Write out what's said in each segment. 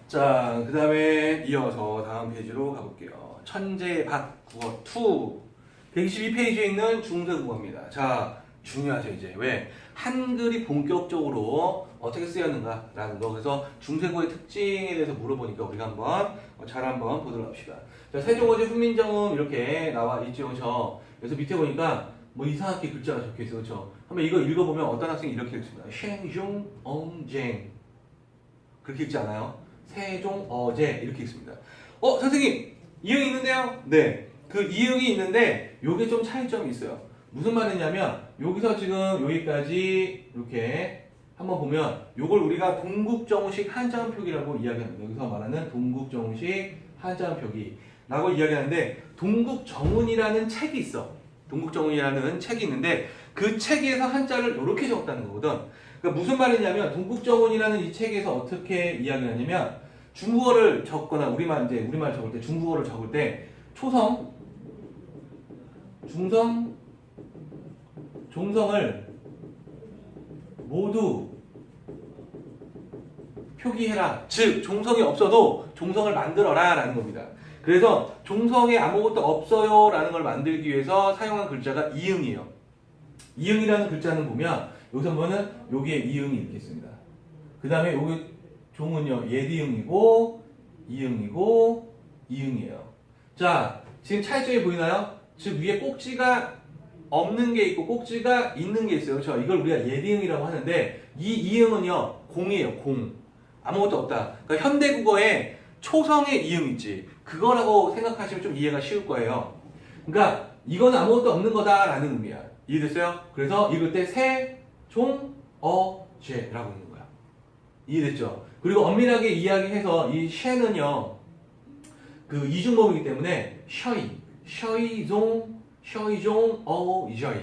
자, 그 다음에 이어서 다음 페이지로 가볼게요. 천재밥 국어 2 122페이지에 있는 중세국어입니다. 자, 중요하죠 이제. 왜? 한글이 본격적으로 어떻게 쓰였는가라는 거. 그래서 중세국어의 특징에 대해서 물어보니까 우리가 한번 보도록 합시다. 자, 세종어제 훈민정음 이렇게 나와 있죠. 그렇죠? 그래서 밑에 보니까 뭐 이상하게 글자가 적혀 있어. 그렇죠? 한번 이거 읽어보면 어떤 학생이 이렇게 읽습니다. 쉥종엉쟁 그렇게 읽지 않아요? 세종어제 이렇게 읽습니다. 선생님 이응이 있는데요? 네, 그 이응이 있는데 요게 좀 차이점이 있어요. 무슨 말이냐면 여기서 지금 여기까지 이렇게 한번 보면 요걸 우리가 동국정우식 한자음 표기라고 이야기합니다. 여기서 말하는 동국정우식 한자음 표기라고 이야기하는데 동국정운이라는 책이 있어. 동국정운이라는 책이 있는데 그 책에서 한자를 이렇게 적었다는 거거든. 그러니까 무슨 말이냐면 동국정운이라는 이 책에서 어떻게 이야기하냐면 중국어를 적거나 우리말 적을 때 중국어를 적을 때 초성, 중성, 종성을 모두 표기해라. 즉 종성이 없어도 종성을 만들어라 라는 겁니다. 그래서 종성에 아무것도 없어요 라는 걸 만들기 위해서 사용한 글자가 이응이에요. 이응이라는 글자는 보면 여기서 보면은 여기에 이응이 이렇게 있습니다. 그 다음에 여기 종은요 예디응이고 이응이고 이응이에요. 자, 지금 차이점이 보이나요? 즉 위에 꼭지가 없는 게 있고 꼭지가 있는 게 있어요. 그렇죠? 이걸 우리가 예디응이라고 하는데 이 이응은요 공이에요. 공. 아무것도 없다. 그러니까 현대국어에 초성의 이응 있지. 그거라고 생각하시면 좀 이해가 쉬울 거예요. 그러니까 이거는 아무것도 없는 거다라는 의미야. 이해됐어요? 그래서 읽을 때 세, 종, 어, 죄라고 있는 거야. 이해됐죠? 그리고 엄밀하게 이야기해서 이 쉐는요 그 이중법이기 때문에 셔이, 셔이종, 셔이종, 어, 셔이.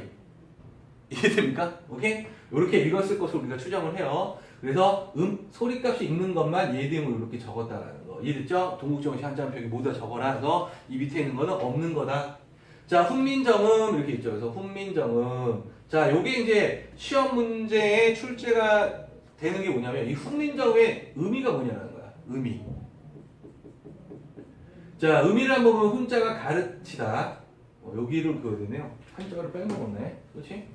이해됩니까? 오케이? 이렇게 읽었을 것으로 우리가 추정을 해요. 그래서 소리값이 있는 것만 예딩으로 이렇게 적었다라는 거. 이해됐죠? 동국정시 한자음 표기 모두 다 적어라. 그래서 이 밑에 있는 거는 없는 거다. 자, 훈민정음 이렇게 있죠. 그래서 훈민정음. 자, 요게 이제 시험 문제에 출제가 되는 게 뭐냐면 이 훈민정음의 의미가 뭐냐는 거야. 의미. 자, 의미를 한번 보면 훈자가 가르치다. 여기를 그어야 되네요. 한자를 빼먹었네. 그렇지?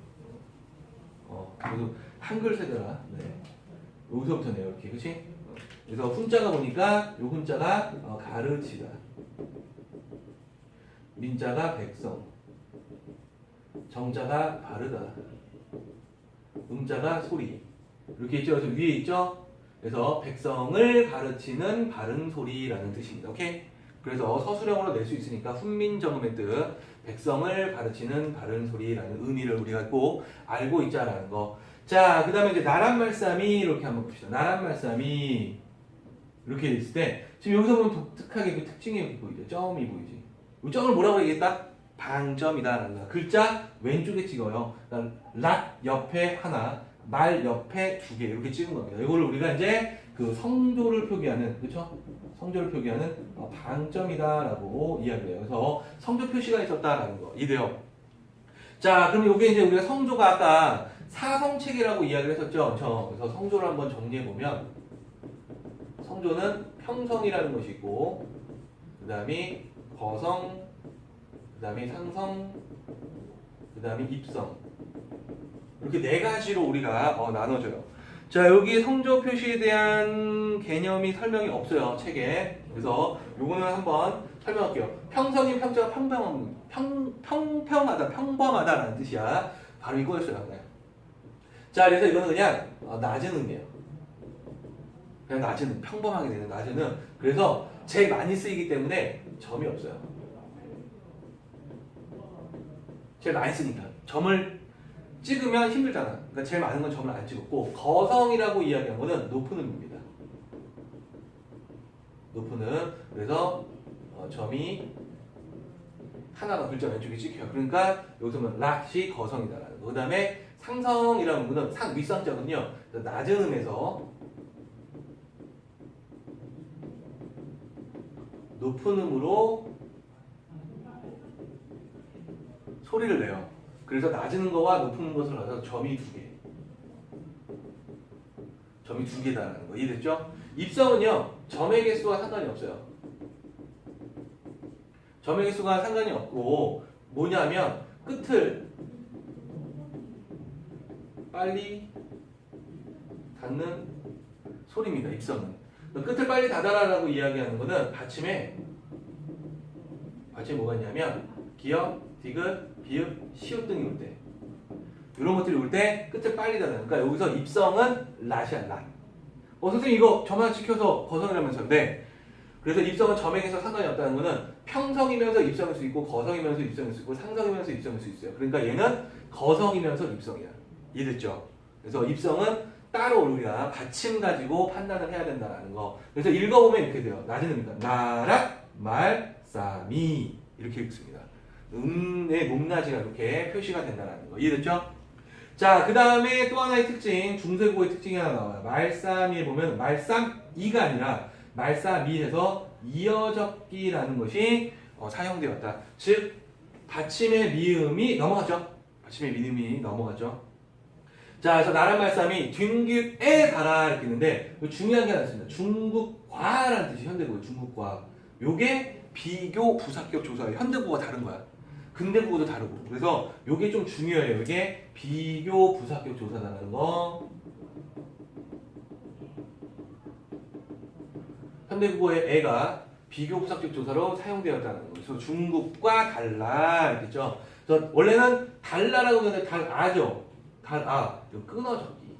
그래서 한글 세대라. 네. 여기서부터네요. 이렇게. 그렇지? 그래서 훈자가 보니까 요 훈자가 가르치다. 민자가 백성, 정자가 바르다, 음자가 소리 이렇게 있죠. 그래서 위에 있죠. 그래서 백성을 가르치는 바른 소리라는 뜻입니다. 오케이? 그래서 서술형으로 낼 수 있으니까 훈민정음의 뜻, 백성을 가르치는 바른 소리라는 의미를 우리가 꼭 알고 있자라는 거. 자, 그 다음에 이제 나란말싸미 이렇게 한번 봅시다. 나란말싸미 이렇게 있을 때 지금 여기서 보면 독특하게 그 특징이 보이죠. 점이 보이지. 이 점을 뭐라고 얘기했다? 방점이다라는 거야. 글자 왼쪽에 찍어요. 그러니까 락 옆에 하나, 말 옆에 두 개 이렇게 찍은 겁니다. 이거를 우리가 이제 그 성조를 표기하는, 그렇죠? 성조를 표기하는 방점이다라고 이야기해요. 그래서 성조 표시가 있었다라는 거. 이래요. 자, 그럼 이게 이제 우리가 성조가 아까 사성체계라고 이야기를 했었죠. 그래서 성조를 한번 정리해 보면 성조는 평성이라는 것이 있고, 그 다음에 거성, 그 다음에 상성, 그 다음에 입성 이렇게 네 가지로 우리가 나눠져요. 자, 여기 성조 표시에 대한 개념이 설명이 없어요 책에. 그래서 요거는 한번 설명할게요. 평성인 평자가 평평하다, 평범하다라는 뜻이야. 바로 이거였어요. 네. 자, 그래서 이거는 그냥 낮은 의미예요. 그냥 낮은, 평범하게 되는 낮은. 그래서 제일 많이 쓰이기 때문에 점이 없어요. 제일 많이 쓰니까. 점을 찍으면 힘들잖아. 그러니까 제일 많은 건 점을 안 찍었고, 거성이라고 이야기한 거는 높은 음입니다. 높은 음. 그래서 점이 하나가 글자 왼쪽에 찍혀요. 그러니까 여기서 보면 락이 거성이다라는 거. 그 다음에 상성이라는 거는 윗상자군요. 낮은 음에서 높은 음으로 소리를 내요. 그래서 낮은 거와 높은 것을 넣어서 점이 두 개. 입성이 두 개다라는 거 이해됐죠? 입성은요 점의 개수와 상관이 없어요. 점의 개수가 상관이 없고 뭐냐면 끝을 빨리 닫는 소리입니다. 입성은. 끝을 빨리 닫아라라고 이야기하는 거는 받침에 뭐가 있냐면 기역, 디귿, 비읍, 시옷 등이 올 때 이런 것들이 올 때 끝을 빨리 닫는. 그러니까 여기서 입성은 낫이야 낫. 선생님 이거 점만 지켜서 거성이라면서인데 그래서 입성은 점에서 상관이 없다는 거는 평성이면서 입성일 수 있고 거성이면서 입성일 수 있고 상성이면서 입성일 수 있어요. 그러니까 얘는 거성이면서 입성이야. 이해됐죠? 그래서 입성은 따로 우리가 받침 가지고 판단을 해야 된다는 거. 그래서 읽어보면 이렇게 돼요. 낮은 음입니다. 나락, 말, 싸미 이렇게 읽습니다. 음의 높낮이가 이렇게 표시가 된다는 거. 이해됐죠? 자, 그 다음에 또 하나의 특징, 중세국어의 특징이 하나 나와요. 말싸미에 보면 말싸미가 아니라 말싸미에서 이어적기라는 것이 사용되었다. 즉 받침의 미음이 넘어가죠. 받침의 미음이 넘어가죠. 자, 그래서 나란 말싸미 뒷기에 달아 이렇게 있는데 중요한 게 하나 있습니다. 중국과라는 뜻이 현대국어 중국과. 요게 비교 부사격 조사예요. 현대국어가 다른 거야. 근대국어도 다르고. 그래서 요게 좀 중요해요. 이게 비교 부사격 조사라는 거. 현대국어의 애가 비교 부사격 조사로 사용되었다는 거. 그래서 중국과 달라 이랬죠. 그래서 원래는 달라라고 하는데 달아죠. 달아. 끊어적기.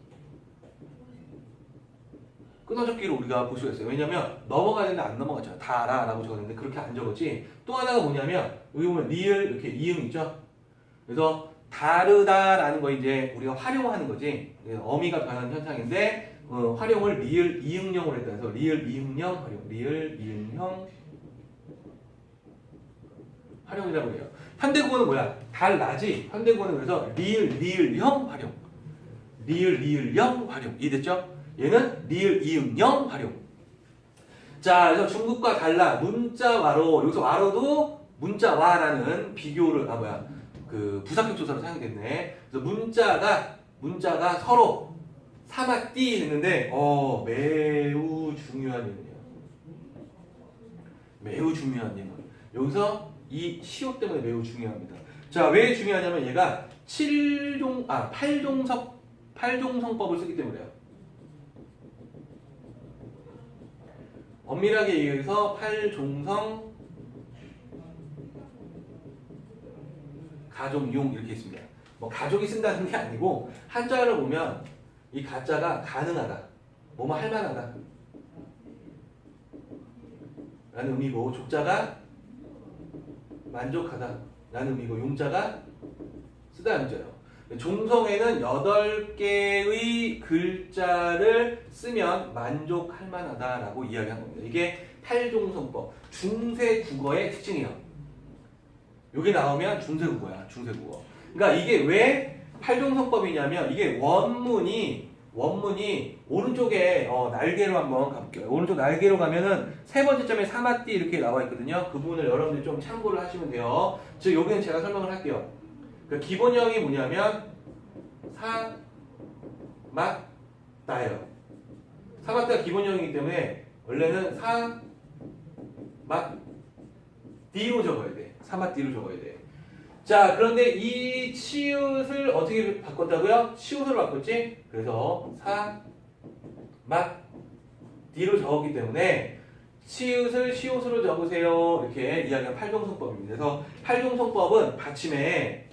끊어적기를 우리가 볼 수가 있어요. 왜냐면 넘어가야 되는데 안 넘어가잖아. 달아라고 적었는데 그렇게 안 적었지. 또 하나가 뭐냐면 여기 보면 리을 이렇게 이응 있죠. 그래서 다르다라는 거 이제 우리가 활용하는 거지. 어미가 변하는 현상인데 활용을 리을 이응형으로 했다 해서 리을 이응형 활용. 리을 이응형 활용이라고 해요. 현대국어는 뭐야? 달라지. 현대국어는 그래서 리을형 활용. 리을형 활용. 이해됐죠? 얘는 리을 이응형 활용. 자, 그래서 중국과 달라 문자와로. 여기서 와로도 문자와라는 비교를 그 부사격 조사로 사용됐네. 그래서 문자가 서로 사마띠 했는데 매우 중요한 예문이에요. 매우 중요한 예문. 여기서 이 시옷 때문에 매우 중요합니다. 자, 왜 중요하냐면 얘가 8종성법을 쓰기 때문에요. 엄밀하게 얘기해서 8종성 가족용 이렇게 있습니다. 뭐 가족이 쓴다는 게 아니고 한자를 보면 이 가짜가 가능하다, 뭐뭐 할만하다 라는 의미고 족자가 만족하다 라는 의미고 용자가 쓰다는 의미예요. 종성에는 8개의 글자를 쓰면 만족할 만하다라고 이야기한 겁니다. 이게 8종성법, 중세국어의 특징이에요. 여기 나오면 중세국어야, 중세국어. 그러니까 이게 왜 8종성법이냐면 이게 원문이 오른쪽에 날개로 한번 가볼게요. 오른쪽 날개로 가면은 세 번째 점에 사마띠 이렇게 나와 있거든요. 그 부분을 여러분들이 좀 참고를 하시면 돼요. 즉 여기는 제가 설명을 할게요. 그러니까 기본형이 뭐냐면 사마따예요. 사마따가 기본형이기 때문에 원래는 사마띠로 적어야 돼. 사마띠로 적어야 돼. 자, 그런데 이 치읓을 어떻게 바꿨다고요? 치읓으로 바꿨지? 그래서 사마띠로 적었기 때문에 치읓을 시옷으로 적으세요. 이렇게 이야기한 8종성법입니다. 그래서 8종성법은 받침에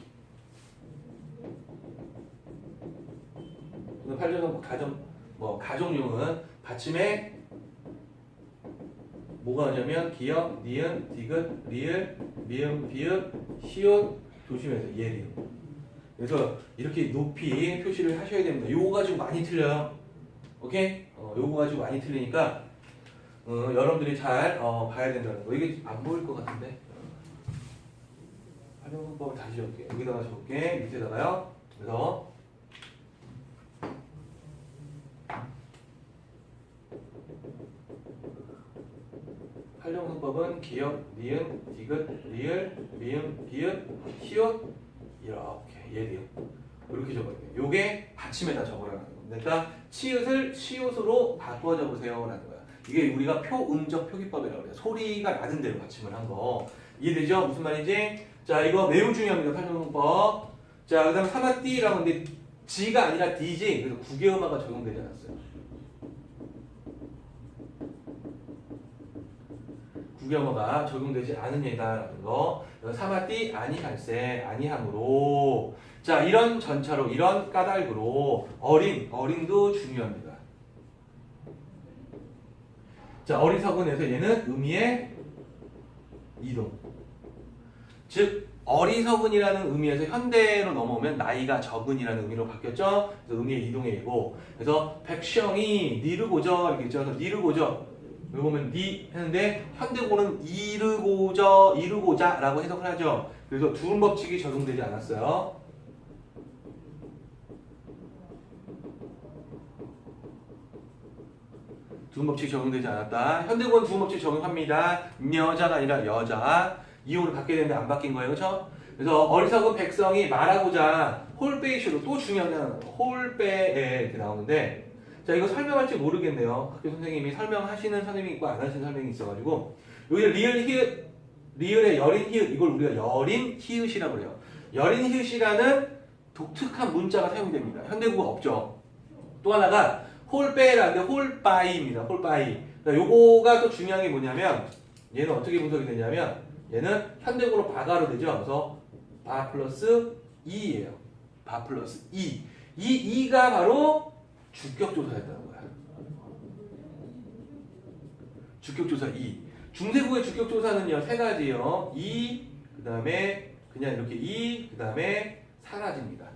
8종성법 가정용은 받침에 뭐가 하냐면 기역, 니은, 디귿, 리을, 미음, 비읍, 시옷 조심해서 예리음. 그래서 이렇게 높이 표시를 하셔야 됩니다. 요거 가지고 많이 틀려요. 오케이? 요거 가지고 많이 틀리니까 여러분들이 잘 봐야 된다는 거. 이게 안 보일 것 같은데. 활용법을 다시 적을게요. 여기다가 적을게. 밑에다가요. 그래서 활용법은 기역, 니은, 디귿, 리을, 미음, 비읍, 시옷 이렇게 예리음 이렇게 적어야 돼요. 요게 받침에다 적으라는 겁니다. 그러니까 치읓을 시옷으로 바꿔 적으세요라는 거야. 이게 우리가 표음적 표기법이라고 그래요. 소리가 낮은 대로 받침을 한 거. 이해되죠? 무슨 말인지? 자, 이거 매우 중요합니다. 팔명문법. 자, 그 다음에 사마띠라고 하는데 G가 아니라 D지. 그래서 구개음화가 적용되지 않았어요. 구개음화가 적용되지 않은 예다라는 거. 사마띠 아니할세 아니함으로. 자, 이런 전차로 이런 까닭으로 어린도 중요합니다. 자, 어리석은에서 얘는 의미의 이동. 즉 어리석은이라는 의미에서 현대로 넘어오면 나이가 적은이라는 의미로 바뀌었죠. 그래서 의미의 이동의 예고. 그래서 백성이 니르고저 이렇게 있죠. 그래서 니르고저 여기 보면 니 했는데 현대고는 이르고자라고 해석을 하죠. 그래서 두음 법칙이 적용되지 않았어요. 두음법칙 적용되지 않았다. 현대고는 두음법칙 적용합니다. 여자가 아니라 여자. 이용으로 바뀌게 되는데 안 바뀐 거예요. 그렇죠? 그래서 어리석은 백성이 말하고자 홀베이쇼로 또 중요하잖아. 홀베에 이렇게 나오는데 자, 이거 설명할지 모르겠네요. 학교 선생님이 설명하시는 선생님이 있고 안 하시는 선생님이 있어가지고 여기 리을 히읗, 리을의 여린 히읗 이걸 우리가 여린 히읗이라고 그래요. 여린 히읗이라는 독특한 문자가 사용이 됩니다. 현대국어 없죠. 또 하나가 홀베라는데 홀바이입니다. 홀바이. 그러니까 요거가 또 중요한 게 뭐냐면 얘는 어떻게 분석이 되냐면 얘는 현대국어로 바가로 되죠. 그래서 바 플러스 이예요. 바 플러스 이. 이 이가 바로 주격조사였다는 거야. 주격조사 이. 중세국의 주격조사는요 세 가지요. 이, 그 다음에 그냥 이렇게 이, 그 다음에 사라집니다.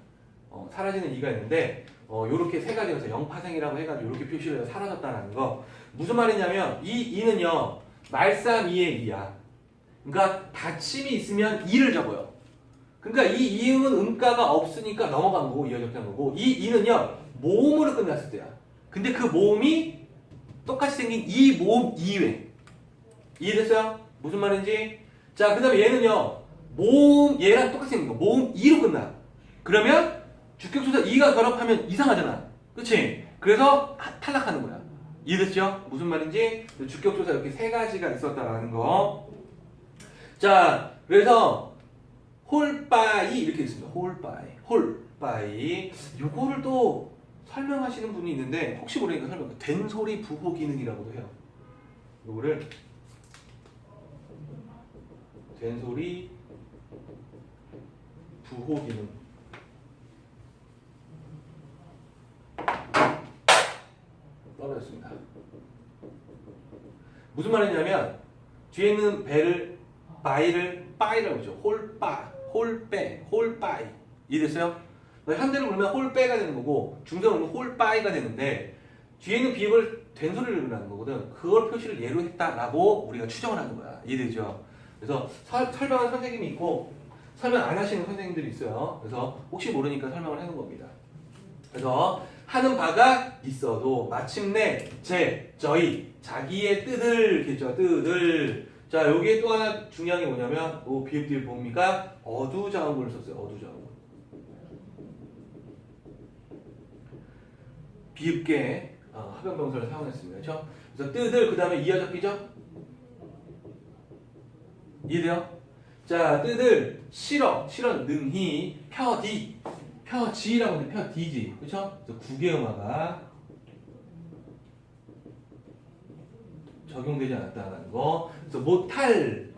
사라지는 이가 있는데 요렇게 세 가지여서 영파생이라고 해가지고 이렇게 표시를 해서 사라졌다는 거. 무슨 말이냐면 이 이는요 말싸미의 이야. 그러니까 받침이 있으면 이를 적어요. 그러니까 이 이음은 음가가 없으니까 넘어간 거고 이어적한 거고 이 이는요 모음으로 끝났을 때야. 근데 그 모음이 똑같이 생긴 이 모음 이외. 이해됐어요? 무슨 말인지? 자, 그 다음에 얘는요 모음 얘랑 똑같이 생긴 거 모음 이로 끝나. 그러면 주격조사 이가 결합하면 이상하잖아. 그치? 그래서 탈락하는 거야. 이해됐죠? 무슨 말인지? 주격조사 이렇게 세 가지가 있었다라는 거. 자, 그래서 홀바이 이렇게 있습니다. 홀바이. 요거를 또 설명하시는 분이 있는데 혹시 모르니까 설명. 된소리 부호 기능이라고도 해요. 요거를 된소리 부호 기능. 떨어졌습니다. 무슨 말이냐면 뒤에 있는 배를 바이를 빠이라고 하죠. 홀바이. 이해됐어요? 현대를 부르면 홀배가 되는 거고 중대를 부르면 홀바이가 되는데 뒤에 있는 비읍을 된소리를 하는 거거든. 그걸 표시를 예로 했다라고 우리가 추정을 하는 거야. 이해되죠? 그래서 설명하는 선생님이 있고 설명 안 하시는 선생님들이 있어요. 그래서 혹시 모르니까 설명을 해놓은 겁니다. 그래서 하는 바가 있어도 마침내 저희 자기의 뜻을 겠죠. 뜻을. 자, 여기에 또 하나 중요한 게 뭐냐면 비읍 뭡니까? 어두자음을 썼어요. 어두자음. 비읍계 합병병사를 사용했습니다. 그렇죠? 그래서 뜻을 그 다음에 이어적기죠? 이해돼요? 자, 뜻을 싫어 능히 펴지라고 하는데 펴디지. 그렇죠? 그래서 구개음화가 적용되지 않았다는 거. 그래서 못할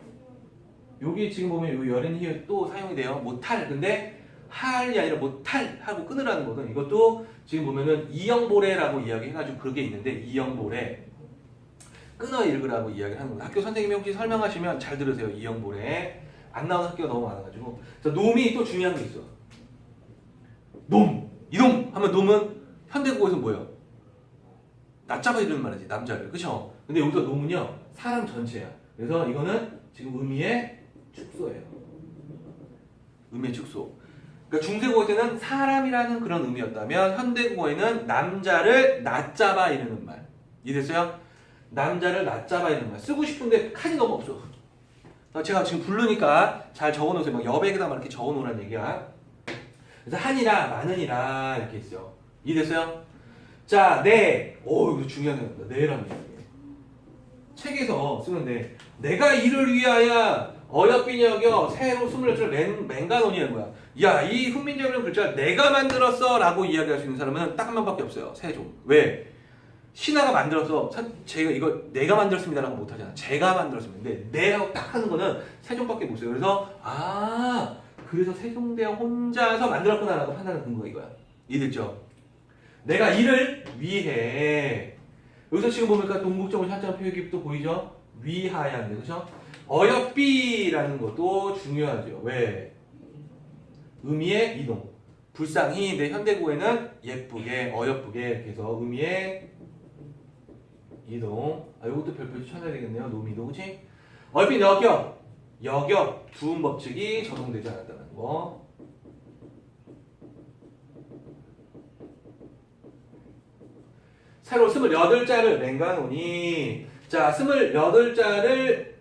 여기 지금 보면 요 여린 히읗 또 사용이 돼요. 못할. 근데 할이 아니라 못할 하고 끊으라는 거든. 이것도 지금 보면은 이영보래라고 이야기해가지고 그게 있는데 이영보래 끊어 읽으라고 이야기를 하는 겁니다. 학교 선생님이 혹시 설명하시면 잘 들으세요. 이영보래 안 나오는 학교가 너무 많아가지고. 자, 놈이 또 중요한 게 있어. 이놈 하면 놈은 현대국어에서 뭐예요? 낮잡아 이르는 말이지. 남자를. 그쵸? 근데 여기서 놈은요 사람 전체야. 그래서 이거는 지금 의미의 축소예요. 의미의 축소. 그러니까 중세국어 때는 사람이라는 그런 의미였다면 현대국어에는 남자를 낮잡아 이르는 말. 이해됐어요? 남자를 낮잡아 이르는 말. 쓰고 싶은데 칸이 너무 없어. 제가 지금 부르니까 잘 적어놓으세요. 막 여백에다 막 이렇게 적어놓으라는 얘기야. 그래서 한이라 많으니라 이렇게 있어요. 이해됐어요? 자, 네. 이거 중요한 겁니다. 네라는 게. 책에서 쓰는데 내가 이를 위하여 어여삐 여겨 새로 28줄을 맹가논이라는 거야. 야, 이 훈민정음이라는 글자를 내가 만들었어 라고 이야기할 수 있는 사람은 딱 한 명밖에 없어요. 세종. 왜? 신하가 만들어서 제가 이거 내가 만들었습니다 라고 못하잖아. 제가 만들었습니다. 근데 내라고 딱 하는 거는 세종밖에 못 써요. 그래서 그래서 세종대왕 혼자서 만들었구나 라고 판단하는 근거가 이거야. 이해됐죠? 내가 이를 위해, 여기서 지금 보니까 동국정을 찾자는 표기부터 보이죠? 위하야인데, 그죠? 어여삐라는 것도 중요하죠. 왜? 의미의 이동. 불쌍히, 내 현대구에는 예쁘게, 어여쁘게, 이렇게 해서 의미의 이동. 이것도 별표 쳐놔야 되겠네요. 노미도, 그치? 어여삐 여겨. 두음 법칙이 적용되지 않았다는 거. 새로 28자를 맹가노니. 자, 28자를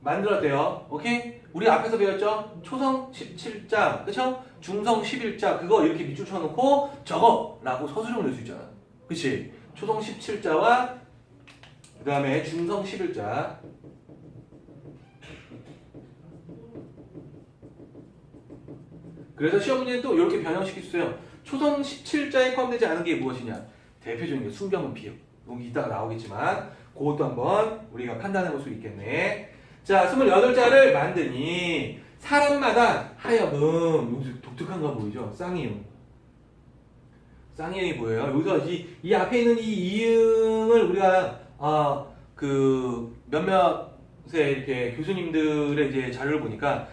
만들었대요. 오케이? 우리 앞에서 배웠죠? 초성 17자, 그쵸? 중성 11자, 그거 이렇게 밑줄 쳐놓고 저거! 라고 서술형을 낼 수 있잖아. 그치? 초성 17자와 그 다음에 중성 11자. 그래서 시험 문제는 또 이렇게 변형시킬 수 있어요. 초성 17자에 포함되지 않은 게 무엇이냐? 대표적인 게 순경은 비읍. 여기 이따가 나오겠지만 그것도 한번 우리가 판단해 볼 수 있겠네. 자, 28자를 만드니 사람마다 하여금, 여기서 독특한 거 보이죠? 쌍이응. 쌍이응이 보여요. 여기서 이 앞에 있는 이 이응을 우리가 몇몇의 이렇게 교수님들의 이제 자료를 보니까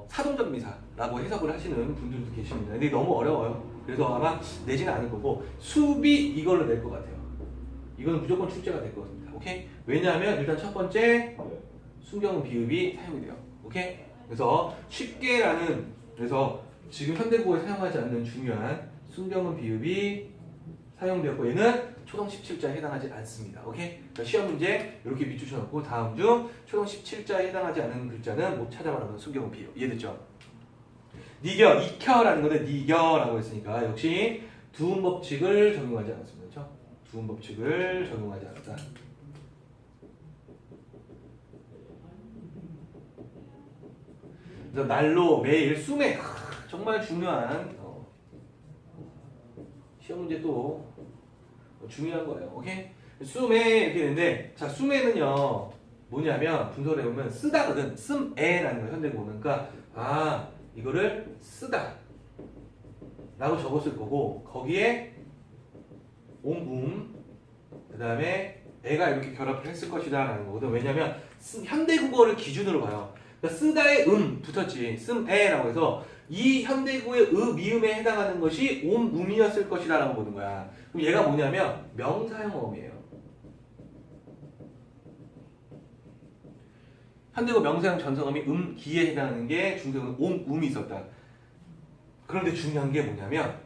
사동전미사라고 해석을 하시는 분들도 계십니다. 근데 너무 어려워요. 그래서 아마 내지는 않을 거고 수비 이걸로 낼 것 같아요. 이거는 무조건 출제가 될 것 같습니다. 오케이? 왜냐하면 일단 첫 번째 순경은 비읍이 사용이 돼요. 오케이? 그래서 그래서 지금 현대국어에 사용하지 않는 중요한 순경은 비읍이 사용되었고 얘는 초성 17자에 해당하지 않습니다. 오케이? 그러니까 시험 문제 이렇게 밑줄 쳐놓고 다음 중 초성 17자에 해당하지 않는 글자는 못 찾아말하는 순경은 비읍. 이해됐죠? 익혀라는 건데 니겨라고 했으니까 역시 두음 법칙을 적용하지 않았습니다. 그렇죠? 두음 법칙을 적용하지 않았다. 그래서 날로 매일 수매 정말 중요한 시험 문제 또 중요한 거예요. 오케이? 수매 이렇게 되는데 자 수매는요 뭐냐면 분석을 해보면 쓰다거든. 씀에라는 거 현대국어 그러니까 이거를 쓰다 라고 적었을 거고 거기에 옹음 그 다음에 애가 이렇게 결합을 했을 것이다 라는 거거든. 왜냐면 현대국어를 기준으로 봐요. 그러니까 쓰다에 붙었지. 씀에라고 해서 이 현대국어의 미음에 해당하는 것이 옴음이었을 것이다 라고 보는 거야. 그럼 얘가 뭐냐면 명사형어음이에요. 현대국어 명사형 전성음이 기에 해당하는 게 중세어는 옴음이 있었다. 그런데 중요한 게 뭐냐면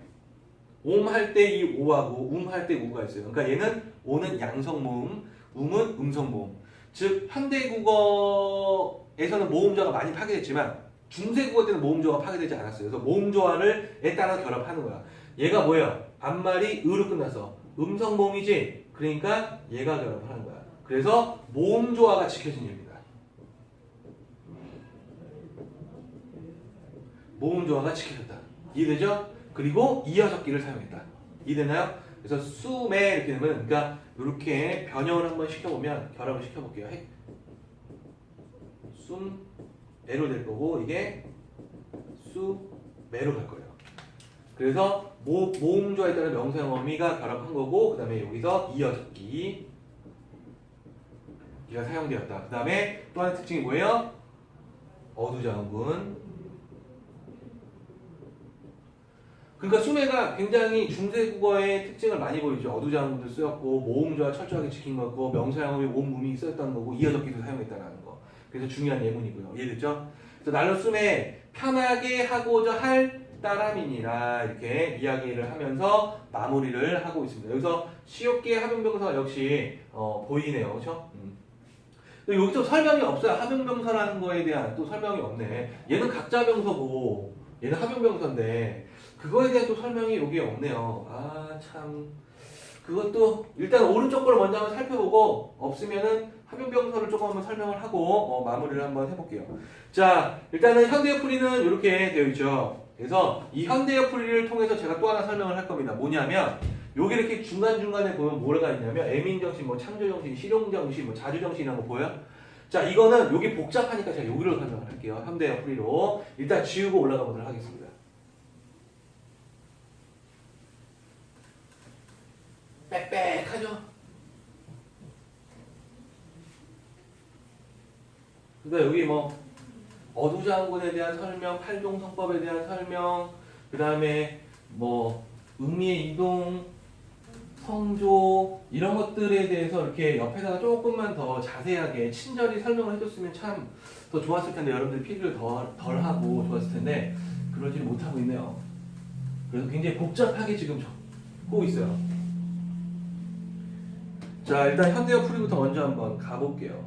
옴 할 때 이 오하고 할 때 우가 있어요. 그러니까 얘는 오는 양성모음, 음은 음성모음. 즉 현대국어에서는 모음조화가 많이 파괴됐지만 중세국어 때는 모음조화가 파괴되지 않았어요. 그래서 모음조화를에 따라 결합하는 거야. 얘가 뭐예요? 앞말이 으로 끝나서 음성모음이지. 그러니까 얘가 결합을 하는 거야. 그래서 모음조화가 지켜진 일입니다. 모음조화가 지켜졌다. 이해되죠? 그리고 이어적기를 사용했다. 이해되나요? 그래서 수매 이렇게 되면 그러니까 이렇게 변형을 한번 시켜보면 결합을 시켜볼게요. 숨매로 될 거고 이게 수매로 갈 거예요. 그래서 모음조화에 따른 명사형 어미가 결합한 거고 그 다음에 여기서 이어적기가 사용되었다. 그 다음에 또 하나의 특징이 뭐예요? 어두자음군. 그러니까 수매가 굉장히 중세국어의 특징을 많이 보이죠. 어두자음군도 쓰였고 모음조화 철저하게 지킨 거고 명사형음이 옴음이 쓰였다는 거고 이어적기도 사용했다는 거. 그래서 중요한 예문이고요. 이해됐죠? 그래서 날로 수매 편하게 하고자 할 따람이니라 이렇게 이야기를 하면서 마무리를 하고 있습니다. 여기서 시옷기의 합용병사 역시 보이네요. 그렇죠? 여기서 설명이 없어요. 합용병사라는 거에 대한 또 설명이 없네. 얘는 각자병서고 얘는 합용병사인데 그거에 대한 또 설명이 여기에 없네요. 참 그것도 일단 오른쪽 걸 먼저 한번 살펴보고 없으면은 합용병서를 조금 한번 설명을 하고 마무리를 한번 해볼게요. 자, 일단은 현대어 풀이는 이렇게 되어 있죠. 그래서 이 현대어 풀이를 통해서 제가 또 하나 설명을 할 겁니다. 뭐냐면 요게 이렇게 중간중간에 보면 뭐가 있냐면 애민정신, 뭐 창조정신, 실용정신, 뭐 자주정신 이런 거 보여요? 자, 이거는 여기 복잡하니까 제가 여기로 설명을 할게요. 현대어 풀이로. 일단 지우고 올라가 보도록 하겠습니다. 빽빽하죠? 그러니까 여기 뭐 어두장군에 대한 설명, 팔종성법에 대한 설명, 그 다음에 뭐 의미의 이동, 성조 이런 것들에 대해서 이렇게 옆에다가 조금만 더 자세하게 친절히 설명을 해줬으면 참 더 좋았을 텐데 여러분들 필기를 덜 하고 좋았을 텐데 그러지를 못하고 있네요. 그래서 굉장히 복잡하게 지금 적고 있어요. 자, 일단 현대어 풀이부터 먼저 한번 가볼게요.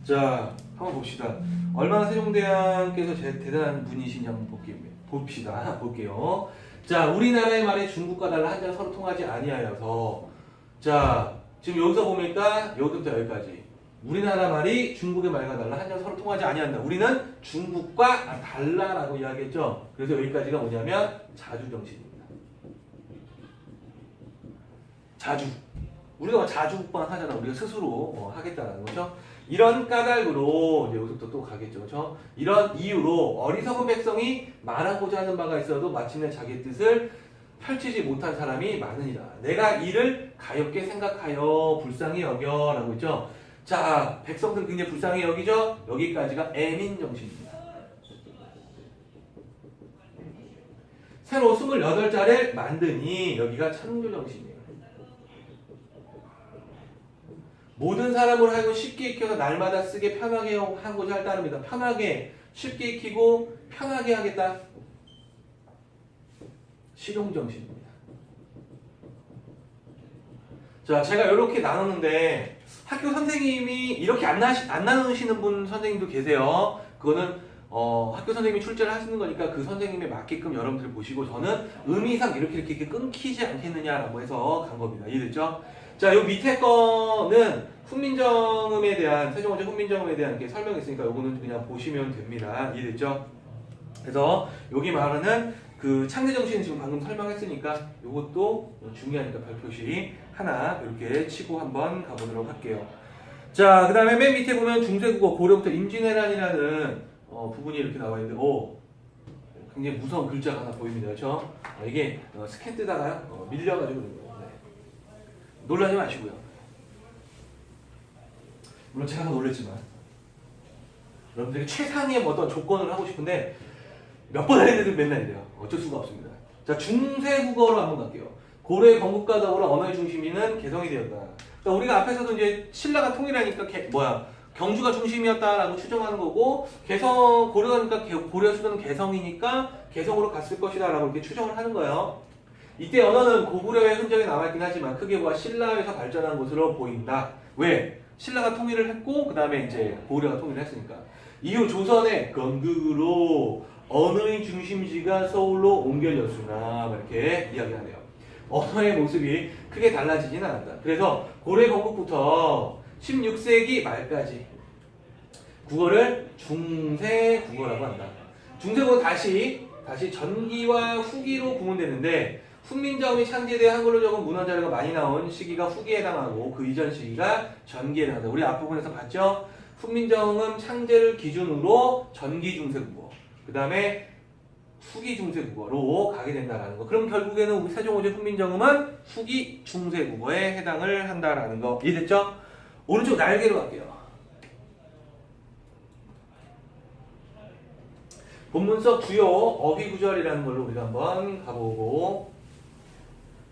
자, 한번 봅시다. 얼마나 세종대왕께서 대단한 분이신지 한번 볼게요. 자, 우리나라의 말에 중국과 달라 한자가 서로 통하지 아니하여서. 자, 지금 여기서 보니까 여기부터 여기까지 우리나라 말이 중국의 말과 달라 한자가 서로 통하지 아니한다. 우리는 중국과 달라라고 이야기했죠. 그래서 여기까지가 뭐냐면 자주정신입니다. 자주. 우리가 자주국방 하잖아. 우리가 스스로 하겠다는 거죠. 이런 까닭으로 이제 여기서부터 또 가겠죠. 그렇죠? 이런 이유로 어리석은 백성이 말하고자 하는 바가 있어도 마침내 자기의 뜻을 펼치지 못한 사람이 많으니라. 내가 이를 가엾게 생각하여 불쌍히 여겨라고 했죠. 자, 백성들 굉장히 불쌍히 여기죠. 여기까지가 애민정신입니다. 새로 28자를 만드니 여기가 창조정신이에요. 모든 사람을 하여금 쉽게 익혀서 날마다 쓰게 편하게 하고자 할 따름이다. 편하게, 쉽게 익히고 편하게 하겠다. 실용정신입니다. 자, 제가 이렇게 나누는데 학교 선생님이 이렇게 안 나누시는 분 선생님도 계세요. 그거는 학교 선생님이 출제를 하시는 거니까 그 선생님에 맞게끔 여러분들 보시고 저는 의미상 이렇게 끊기지 않겠느냐라고 해서 간 겁니다. 이해됐죠? 자, 요 밑에 거는 훈민정음에 대한 세종어제 훈민정음에 대한 게 설명이 있으니까 요거는 그냥 보시면 됩니다. 이해됐죠? 그래서 여기 말하는 그 창제정신은 지금 방금 설명했으니까 요것도 중요하니까 별표시 하나 이렇게 치고 한번 가보도록 할게요. 자, 그 다음에 맨 밑에 보면 중세국어 고려부터 임진왜란이라는 부분이 이렇게 나와 있는데 굉장히 무서운 글자가 하나 보입니다. 그렇죠? 이게 스캔 뜨다가 밀려가지고 그런 거예요. 네. 놀라지 마시고요. 물론 제가 더 놀랬지만 여러분들이 최상의 어떤 조건을 하고 싶은데 몇 번 했는데도 맨날 이래요. 어쩔 수가 없습니다. 자, 중세국어로 한번 갈게요. 고려의 건국과 더불어 언어의 중심이는 개성이 되었다. 그러니까 우리가 앞에서도 이제 신라가 통일하니까 경주가 중심이었다라고 추정하는 거고 고려니까 고려 수도는 개성이니까 개성으로 갔을 것이다라고 이렇게 추정을 하는 거예요. 이때 언어는 고구려의 흔적이 남아있긴 하지만 크게 보아 신라에서 발전한 것으로 보인다. 왜? 신라가 통일을 했고 그 다음에 이제 고려가 통일을 했으니까. 이후 조선의 건국으로 언어의 중심지가 서울로 옮겨졌으나 이렇게 이야기하네요. 언어의 모습이 크게 달라지진 않았다. 그래서 고려 건국부터 16세기 말까지 국어를 중세국어라고 한다. 중세국어 다시 전기와 후기로 구분되는데 훈민정음이 창제돼 한글로 적은 문헌 자료가 많이 나온 시기가 후기에 해당하고 그 이전 시기가 전기에 해당한다. 우리 앞부분에서 봤죠? 훈민정음 창제를 기준으로 전기 중세국어, 그 다음에 후기 중세국어로 가게 된다라는 거. 그럼 결국에는 우리 세종어제 훈민정음은 후기 중세국어에 해당을 한다라는 거. 이해됐죠? 오른쪽 날개로 갈게요. 본문서 주요 어휘구절이라는 걸로 우리가 한번 가보고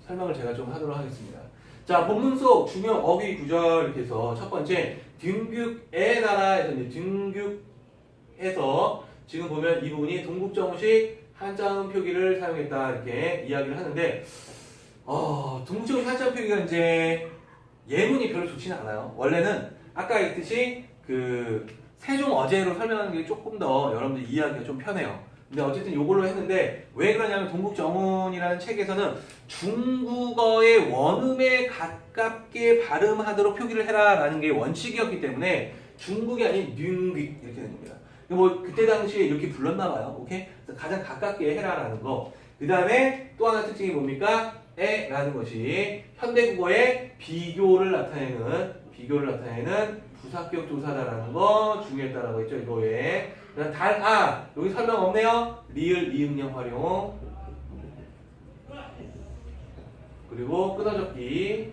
설명을 제가 좀 하도록 하겠습니다. 자, 본문 속 중요 어휘 구절 이렇게 해서 첫 번째 등극의 나라에서 이제 등극해서 지금 보면 이 부분이 동국정식 한자음 표기를 사용했다 이렇게 이야기를 하는데 동국정식 한자음 표기가 이제 예문이 별로 좋지는 않아요. 원래는 아까 했듯이 그 세종 어제로 설명하는 게 조금 더 여러분들 이해하기가 좀 편해요. 근데 어쨌든 요걸로 했는데 왜 그러냐면 동국정운이라는 책에서는 중국어의 원음에 가깝게 발음하도록 표기를 해라라는 게 원칙이었기 때문에 중국이 아닌 뮌귀 이렇게 된 겁니다. 뭐 그때 당시에 이렇게 불렀나 봐요. 오케이? 그래서 가장 가깝게 해라라는 거. 그 다음에 또 하나 특징이 뭡니까? 에라는 것이 현대국어의 비교를 나타내는 부사격 조사다라는 거 중요했다라고 했죠. 이거에. 그다음 여기 설명 없네요. 리을 이응령 활용. 그리고 끊어적기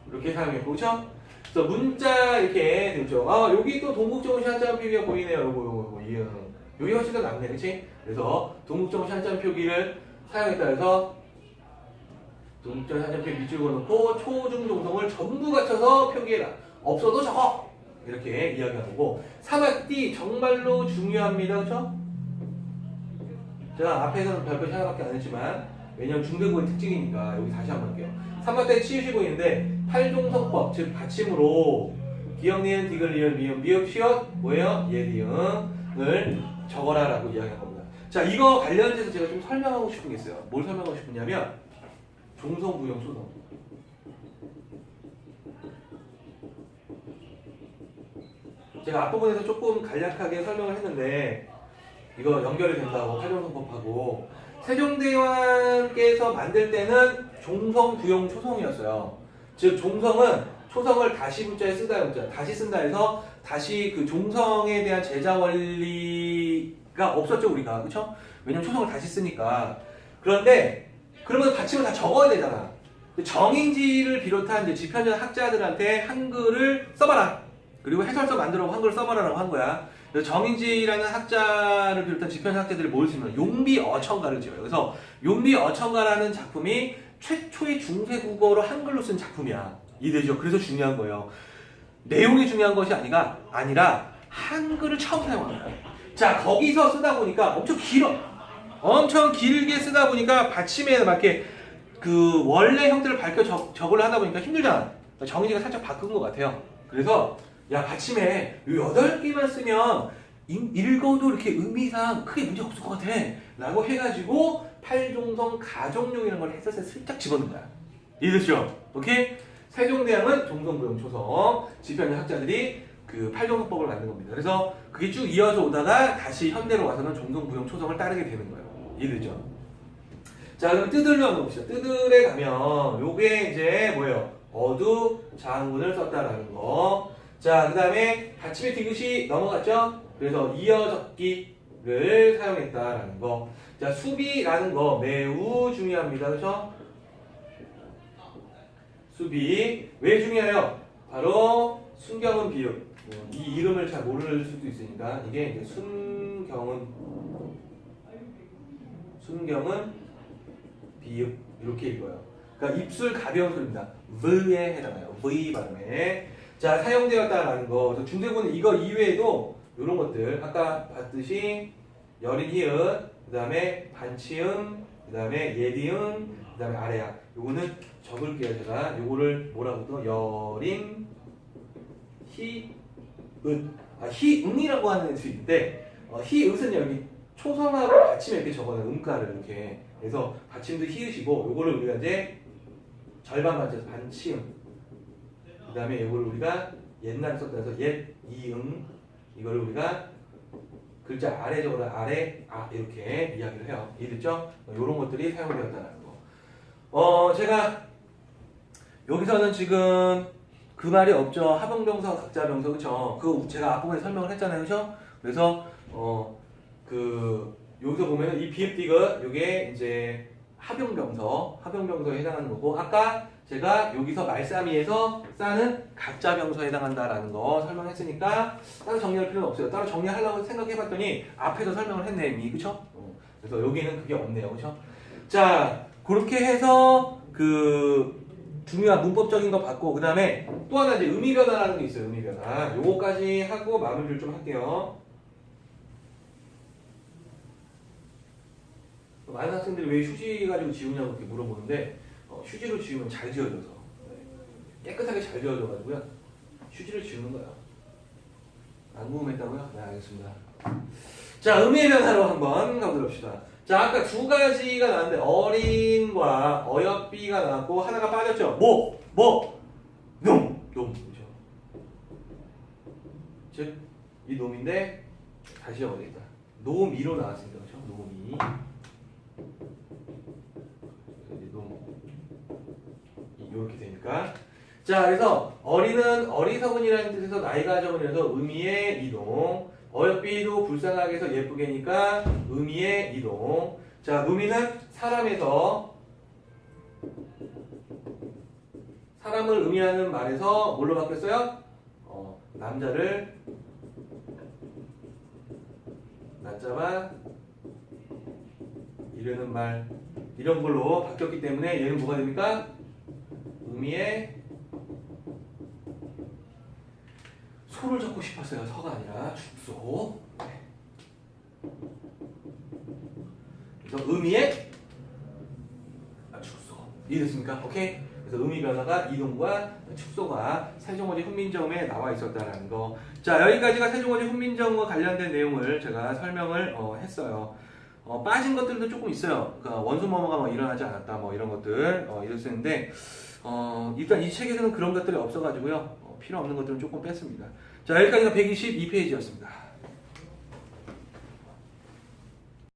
이렇게 사용했고, 그렇죠? 그래서 문자 이렇게 되죠. 여기 또 동국정운 시한자음 표기가 보이네요. 요거 이응. 여기 훨씬 더 낫네, 그렇지? 그래서 동국정운 시한자음 표기를 사용했다 해서 동국정운 시한자음 표기 밑줄 그어놓고 초중동성을 전부 갖춰서 표기해라. 없어도 적어. 이렇게 이야기하고 3학기 정말로 중요합니다. 그렇죠? 제가 앞에서는 별표 하나밖에 안 했지만 왜냐면 중대국의 특징이니까 여기 다시 한번 할게요. 3학기 치우시고 있는데 팔종성법 즉 받침으로 기역, 니은, 디귿, 리을, 미음, 미음, 시옷 뭐예요? 예리응을 적어라 라고 이야기한 겁니다. 자, 이거 관련해서 제가 좀 설명하고 싶은 게 있어요. 뭘 설명하고 싶으냐면 종성, 부용, 소성. 제가 앞부분에서 조금 간략하게 설명을 했는데 이거 연결이 된다고 팔종성법하고 세종대왕께서 만들 때는 종성, 부용, 초성이었어요. 즉 종성은 초성을 다시 문자에 다시 쓴다 해서 다시 그 종성에 대한 제자 원리가 없었죠 우리가. 그렇죠? 왜냐면 초성을 다시 쓰니까. 그런데 그러면 받침을 다 적어야 되잖아. 정인지를 비롯한 이제 지편전 학자들한테 한글을 써봐라. 그리고 해설서 만들어 한글을 써봐라라고 한 거야. 그래서 정인지라는 학자를 비롯한 지편전 학자들이 뭘 쓰면 용비어천가를 지어요. 그래서 용비어천가라는 작품이 최초의 중세국어로 한글로 쓴 작품이야. 이해되죠? 그래서 중요한 거예요. 내용이 중요한 것이 아니라 한글을 처음 사용한 거야. 자, 거기서 쓰다 보니까 엄청 길어. 엄청 길게 쓰다 보니까 받침에 맞게 그 원래 형태를 밝혀 적으려 하다 보니까 힘들잖아. 정인지가 살짝 바꾼 것 같아요. 그래서 야, 받침에 8개만 쓰면 읽어도 이렇게 의미상 크게 문제 없을 것 같아 라고 해가지고 팔종성 가정용이라는 걸 해설서에 슬쩍 집어넣은 거야. 이해됐죠? 오케이? 세종대왕은 종성, 부용, 초성 지편의 학자들이 그 팔종성법을 만든 겁니다. 그래서 그게 쭉 이어져 오다가 다시 현대로 와서는 종성, 부용, 초성을 따르게 되는 거예요. 이해됐죠? 자, 그럼 뜨들로 한번 봅시다. 뜨들에 가면 요게 이제 뭐예요? 어두 장군을 썼다라는 거. 자, 그 다음에 받침의 디귿이 넘어갔죠? 그래서 이어적기를 사용했다라는 거. 자, 수비라는 거 매우 중요합니다. 그렇죠? 수비. 왜 중요해요? 바로 순경은 비읍. 이 이름을 잘 모를 수도 있으니까 이게 이제 순경은 비읍 이렇게 읽어요. 그러니까 입술 가벼운 소리입니다. v에 해당해요. v 발음에. 자, 사용되었다라는 거. 그래서 중대부는 이거 이외에도 이런 것들 아까 봤듯이 여린 히읗, 그 다음에 반치음, 그 다음에 예디음, 그 다음에 아래약. 요거는 적을게요. 제가 요거를 뭐라고 또 여린 히읗. 히응이라고 하는 수 있는데 히읗은 여기 초성하고 받침에 이렇게 적어놔요. 음가를 이렇게. 그래서 받침도 히읗이고 요거를 우리가 이제 절반 맞춰서 반치음. 그 다음에 이걸 우리가 옛날에 썼다 해서 옛, 이응 이거를 우리가 글자 아래 적어서 아래, 이렇게 이야기를 해요. 이해됐죠? 이런 것들이 사용되었다는 거. 제가 여기서는 지금 그 말이 없죠. 하병병서, 각자병서, 그쵸? 그거 제가 앞부분에 설명을 했잖아요. 그쵸? 그래서 여기서 보면 이 비읍 디귿 요게 이제 하병병서에 해당하는 거고 아까 제가 여기서 말싸미에서 싸는 각자병서에 해당한다라는 거 설명했으니까 따로 정리할 필요는 없어요. 따로 정리하려고 생각해봤더니 앞에서 설명을 했네 이미. 그쵸? 그래서 여기는 그게 없네요. 그쵸? 자, 그렇게 해서 그 중요한 문법적인 거 봤고 그 다음에 또 하나 이제 의미변화라는 게 있어요. 의미변화. 요거까지 하고 마무리를 좀 할게요. 많은 학생들이 왜 휴지 가지고 지우냐고 이렇게 물어보는데 휴지로 지우면 잘 지워져서 깨끗하게 잘 자, 의미의 변화로 한번 가보도록 합시다. 자, 아까 두 가지가 나왔는데 어린과 어여삐가 나왔고 하나가 빠졌죠. 놈. 그죠? 즉, 이 놈인데 다시 적어야겠다. 놈이로 나왔습니다. 그죠? 놈이. 이렇게 되니까. 자, 그래서 어린은 어리석은이라는 뜻에서 나이가 적은이라서 의미의 이동. 어여삐도 불쌍하게 해서 예쁘게니까 의미의 이동. 자, 놈이는 사람에서 사람을 의미하는 말에서 뭘로 바뀌었어요? 남자를 낮잡아 이르는 말 이런 걸로 바뀌었기 때문에 얘는 뭐가 됩니까? 의미의 소를 적고 싶었어요. 서가 아니라 축소. 그래서 의미의 축소. 이해됐습니까? 오케이? 그래서 의미 변화가 이동과 축소가 세종어지 훈민정음에 나와 있었다는 거. 자, 여기까지가 세종어지 훈민정음과 관련된 내용을 제가 설명을 했어요. 빠진 것들도 조금 있어요. 그러니까 원수모모가 뭐 일어나지 않았다, 뭐 이런 것들 이랬었는데 일단 이 책에서는 그런 것들이 없어가지고요. 필요 없는 것들은 조금 뺐습니다. 자, 여기까지가 122페이지였습니다.